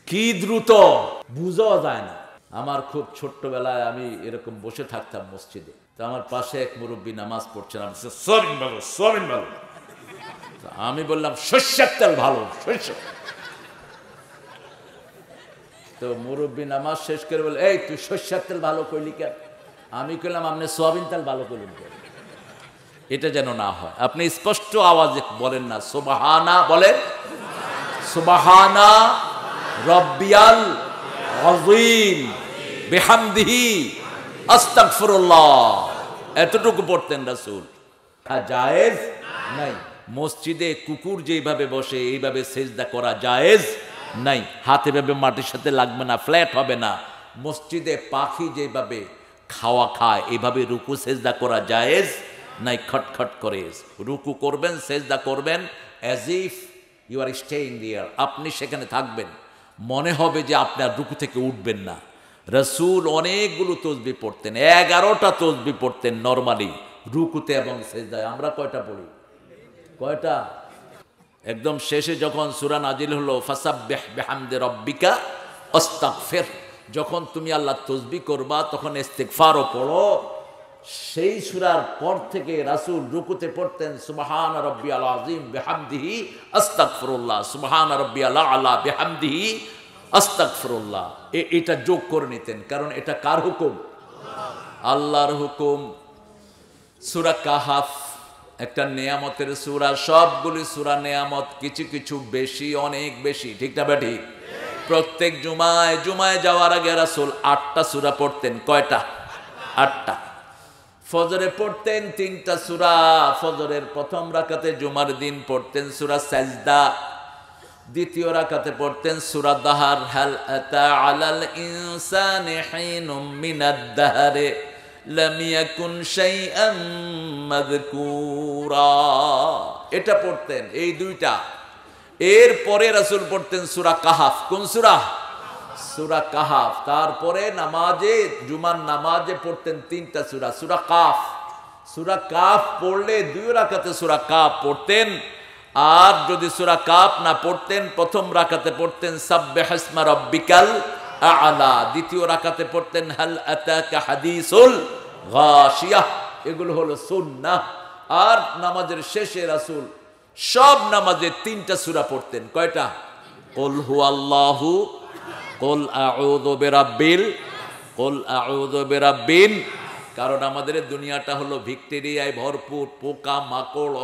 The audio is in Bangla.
কি দ্রুত বুঝাও যায় না। আমার খুব ছোট্টবেলায় আমি এরকম বসে থাকতাম মসজিদে, তো আমার পাশে এক মুরব্বী নামাজ পড়ছেন, আমি সোয়াবিন ভালো সোয়াবিন ভালো, আমি বললাম সর্ষের তেল ভালো সর্ষে। তো মুরব্বী নামাজ শেষ করে বলে, এই তুই সর্ষের তেল ভালো কইলি কেন? আমি কইলাম আপনি সোয়াবিন তেল ভালো করলেন কেন? এটা যেন না হয়। আপনি স্পষ্ট আওয়াজে বলেন না সুবহানা, বলেন সুবহানা রব্বিয়াল আযীম বিহামদিহি আস্তাগফিরুল্লাহ, এতটুকু পড়তেন রাসূল। জায়েজ নাই। মসজিদে কুকুর যেভাবে বসে এইভাবে সেজদা করা জায়েজ নাই। হাতে ভাবে মাটির সাথে লাগবে না, ফ্ল্যাট হবে না। মসজিদে পাখি যেভাবে খাওয়া খায় এইভাবে রুকু সেজদা করা জায়েজ নাই। খটখট করে রুকু করবেন, সেজদা করবেন as if you are staying there, আপনি সেখানে থাকবেন, মনে হবে যে আপনার রুকু থেকে উঠবেন না। রাসূল অনেকগুলো তসবিহ পড়তেন, 11টা তসবিহ পড়তেন নরমালি রুকুতে এবং সেজদায়। আমরা কয়টা পড়ি? কয়টা? একদম শেষে যখন সূরা নাজিল হলো ফাসাব্বিহ বিহামদি রাব্বিকা আস্তাগফির, যখন তুমি আল্লাহ তসবিহ করবা তখন ইস্তিগফারও পড়ো। সেই সূরার পর থেকে রাসূল রুকুতে পড়তেন সুবহান রাব্বিয়াল আযীম বিহামদিহি আস্তাগফিরুল্লাহ, সুবহান রাব্বিয়াল আলা বিহামদিহি আস্তাগফিরুল্লাহ। এটা যোগ করে নিতেন, কারণ এটা কার হুকুম? আল্লাহর হুকুম। সূরা কাহাফ একটা নেয়ামতের সূরা, সবগুলি সূরা নেয়ামত, কিছু কিছু বেশি, অনেক বেশি, ঠিক না বেঠি? প্রত্যেক জুমায় যাওয়ার আগে রাসূল 8টা সূরা পড়তেন। কয়টা? 8টা। ফজরে পড়তেন 3টা সূরা। ফজরের প্রথম রাকাতে জুমার দিন পড়তেন সূরা সাজদা, দ্বিতীয় রাকাতে পড়তেন সূরা দাহার, হাল আতা আলাল ইনসানি হিনুম মিনাদ দাহরি লাম ইয়াকুন শাইআম মাযকুরা, এটা পড়তেন এই দুইটা। এরপরে রাসূল পড়তেন সূরা কাহাফ। কোন সূরা? সূরা কাহাফ। তারপরে নামাজে, জুমার নামাজে পড়তেন 3টা সূরা, সূরা কাফ। সূরা কাফ পড়লে 2 রাকাতে সূরা কাফ পড়তেন। আর যদি সূরা কাফ না পড়তেন, প্রথম রাকাতে পড়তেন সাব্বিহিসমা রাব্বিকাল আ'লা, দ্বিতীয় রাকাতে পড়তেন হাল আতাকা হাদিসুল গাশিয়াহ। এগুলো হলো সুন্নাহ। আর নামাজের শেষে রাসূল সব নামাজে 3টা সূরা পড়তেন। কয়টা? কুল হুয়াল্লাহু, কুল আউযু বিরাব্বিল, কুল আউযু বিরাব্বিন। কারণ আমাদের দুনিয়াটা হলো ভিক্টেরিয়ায় ভরপুর, পোকা মাকড়।